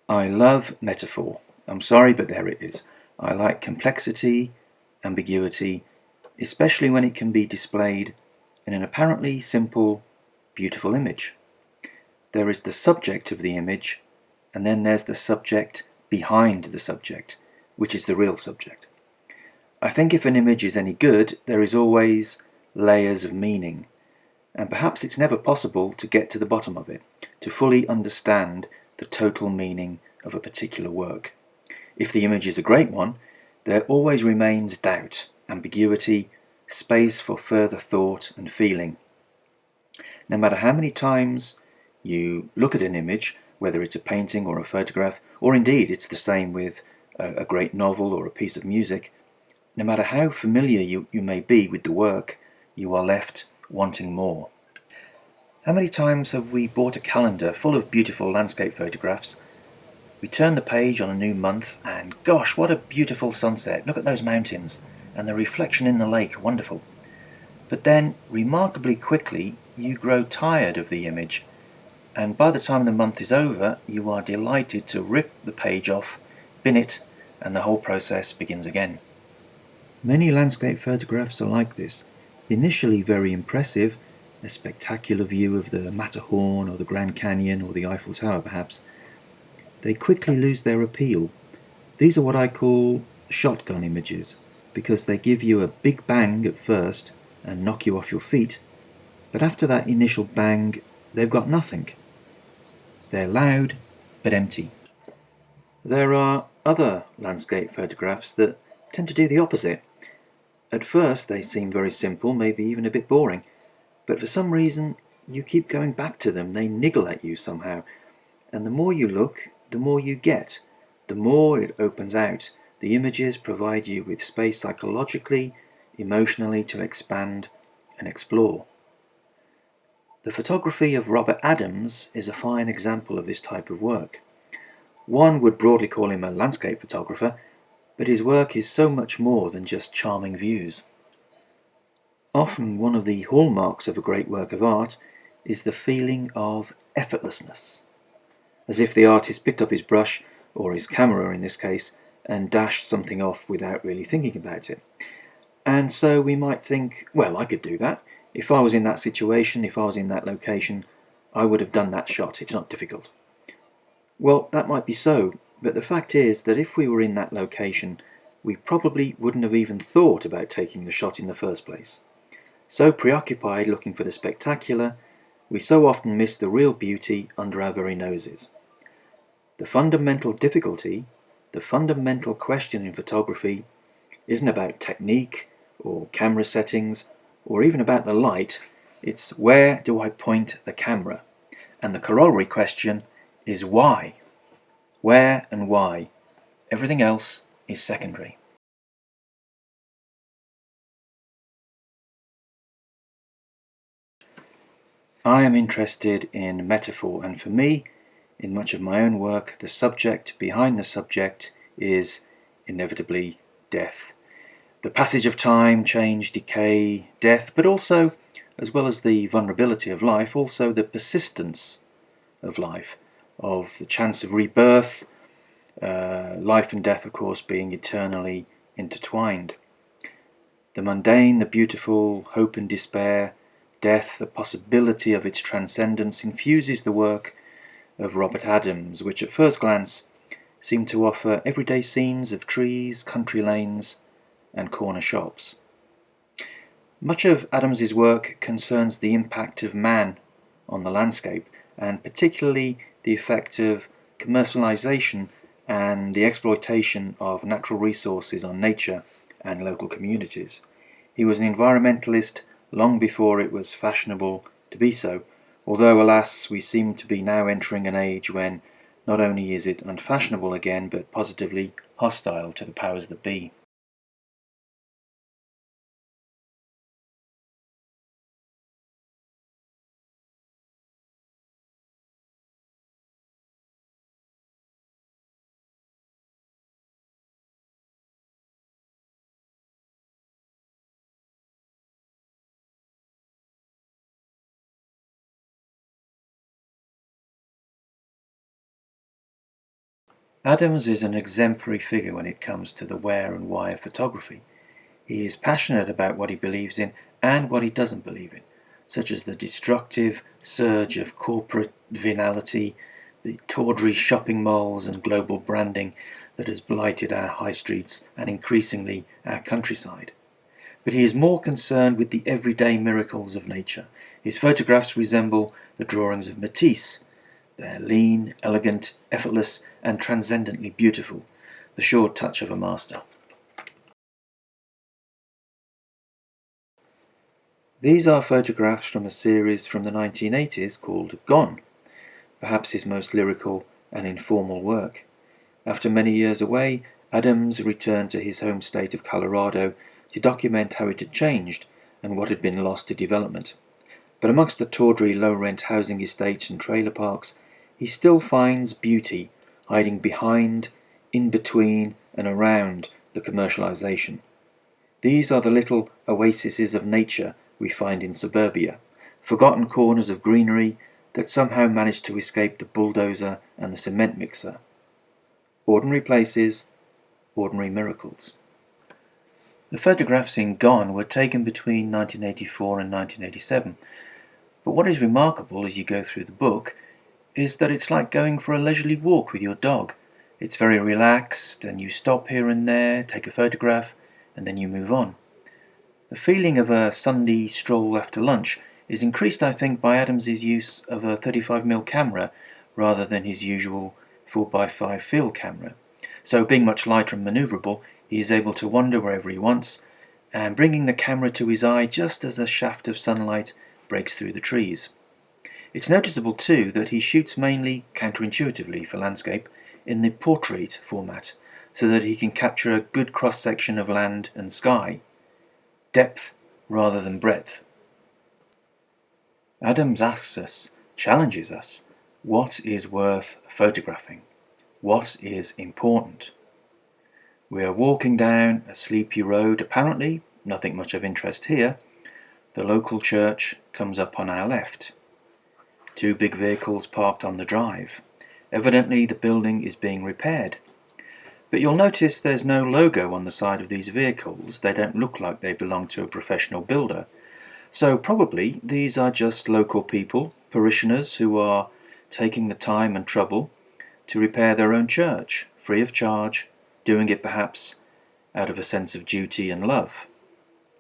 I love metaphor. I'm sorry, but there it is. I like complexity, ambiguity, especially when it can be displayed in an apparently simple, beautiful image. There is the subject of the image, and then there's the subject behind the subject, which is the real subject. I think if an image is any good, there is always layers of meaning, and perhaps it's never possible to get to the bottom of it, to fully understand the total meaning of a particular work. If the image is a great one, there always remains doubt, ambiguity, space for further thought and feeling. No matter how many times you look at an image, whether it's a painting or a photograph, or indeed it's the same with a great novel or a piece of music, no matter how familiar you may be with the work, you are left wanting more. How many times have we bought a calendar full of beautiful landscape photographs? We turn the page on a new month and gosh, what a beautiful sunset. Look at those mountains and the reflection in the lake, wonderful. But then, remarkably quickly, you grow tired of the image, and by the time the month is over, you are delighted to rip the page off, bin it, and the whole process begins again. Many landscape photographs are like this. Initially very impressive, a spectacular view of the Matterhorn or the Grand Canyon or the Eiffel Tower perhaps, they quickly lose their appeal. These are what I call shotgun images, because they give you a big bang at first and knock you off your feet, but after that initial bang, they've got nothing. They're loud, but empty. There are other landscape photographs that tend to do the opposite. At first they seem very simple, maybe even a bit boring, but for some reason you keep going back to them, they niggle at you somehow, and the more you look, the more you get, the more it opens out. The images provide you with space psychologically, emotionally to expand and explore. The photography of Robert Adams is a fine example of this type of work. One would broadly call him a landscape photographer, but his work is so much more than just charming views. Often one of the hallmarks of a great work of art is the feeling of effortlessness, as if the artist picked up his brush, or his camera in this case, and dashed something off without really thinking about it. And so we might think, well, I could do that. If I was in that situation, if I was in that location, I would have done that shot. It's not difficult. Well, that might be so, but the fact is that if we were in that location, we probably wouldn't have even thought about taking the shot in the first place. So preoccupied looking for the spectacular, we so often miss the real beauty under our very noses. The fundamental difficulty, the fundamental question in photography, isn't about technique or camera settings or even about the light. It's where do I point the camera? And the corollary question is why? Where and why? Everything else is secondary. I am interested in metaphor, and for me, in much of my own work, the subject behind the subject is inevitably death. The passage of time, change, decay, death, but also, as well as the vulnerability of life, also the persistence of life, of the chance of rebirth, life and death, of course, being eternally intertwined. The mundane, the beautiful, hope and despair, death, the possibility of its transcendence infuses the work of Robert Adams, which at first glance seemed to offer everyday scenes of trees, country lanes, and corner shops. Much of Adams's work concerns the impact of man on the landscape, and particularly the effect of commercialization and the exploitation of natural resources on nature and local communities. He was an environmentalist long before it was fashionable to be so, although alas we seem to be now entering an age when not only is it unfashionable again, but positively hostile to the powers that be. Adams is an exemplary figure when it comes to the where and why of photography. He is passionate about what he believes in and what he doesn't believe in, such as the destructive surge of corporate venality, the tawdry shopping malls and global branding that has blighted our high streets and increasingly our countryside. But he is more concerned with the everyday miracles of nature. His photographs resemble the drawings of Matisse. They're lean, elegant, effortless, and transcendently beautiful, the sure touch of a master. These are photographs from a series from the 1980s called Gone, perhaps his most lyrical and informal work. After many years away, Adams returned to his home state of Colorado to document how it had changed and what had been lost to development. But amongst the tawdry low-rent housing estates and trailer parks, he still finds beauty hiding behind, in between, and around the commercialization. These are the little oases of nature we find in suburbia, forgotten corners of greenery that somehow manage to escape the bulldozer and the cement mixer. Ordinary places, ordinary miracles. The photographs in Gone were taken between 1984 and 1987, but what is remarkable as you go through the book is that it's like going for a leisurely walk with your dog. It's very relaxed, and you stop here and there, take a photograph, and then you move on. The feeling of a Sunday stroll after lunch is increased, I think, by Adams's use of a 35mm camera rather than his usual 4x5 field camera. So, being much lighter and manoeuvrable, he is able to wander wherever he wants, and bringing the camera to his eye just as a shaft of sunlight breaks through the trees. It's noticeable too that he shoots mainly, counterintuitively for landscape, in the portrait format, so that he can capture a good cross-section of land and sky. Depth rather than breadth. Adams asks us, challenges us, what is worth photographing? What is important? We are walking down a sleepy road, apparently nothing much of interest here. The local church comes up on our left. Two big vehicles parked on the drive. Evidently the building is being repaired. But you'll notice there's no logo on the side of these vehicles. They don't look like they belong to a professional builder. So probably these are just local people, parishioners, who are taking the time and trouble to repair their own church, free of charge, doing it perhaps out of a sense of duty and love.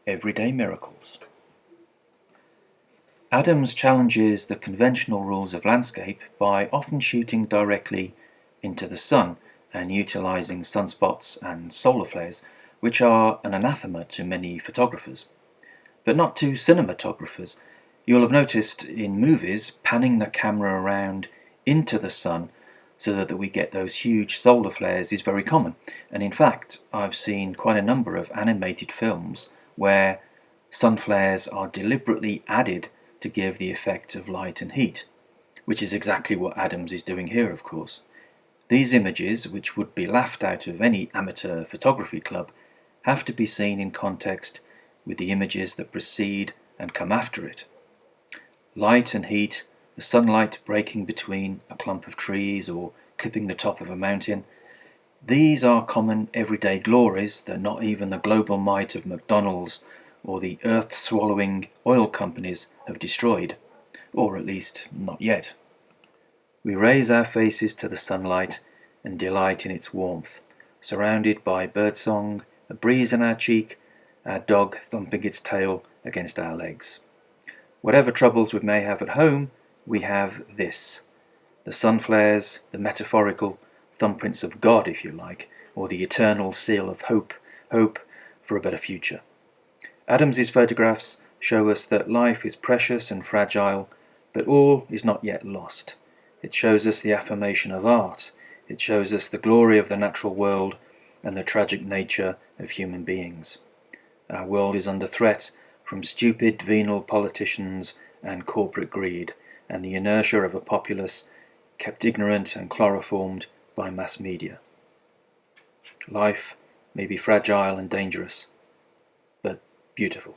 Everyday miracles. Adams challenges the conventional rules of landscape by often shooting directly into the sun and utilizing sunspots and solar flares, which are an anathema to many photographers. But not to cinematographers. You'll have noticed in movies, panning the camera around into the sun so that we get those huge solar flares is very common. And in fact, I've seen quite a number of animated films where sun flares are deliberately added to give the effect of light and heat, which is exactly what Adams is doing here, of course. These images, which would be laughed out of any amateur photography club, have to be seen in context with the images that precede and come after it. Light and heat, the sunlight breaking between a clump of trees or clipping the top of a mountain, these are common everyday glories that not even the global might of McDonald's or the earth-swallowing oil companies have destroyed, or at least not yet. We raise our faces to the sunlight and delight in its warmth, surrounded by birdsong, a breeze on our cheek, our dog thumping its tail against our legs. Whatever troubles we may have at home, we have this. The sun flares, the metaphorical thumbprints of God, if you like, or the eternal seal of hope for a better future. Adams's photographs show us that life is precious and fragile, but all is not yet lost. It shows us the affirmation of art. It shows us the glory of the natural world and the tragic nature of human beings. Our world is under threat from stupid venal politicians and corporate greed, and the inertia of a populace kept ignorant and chloroformed by mass media. Life may be fragile and dangerous, but beautiful.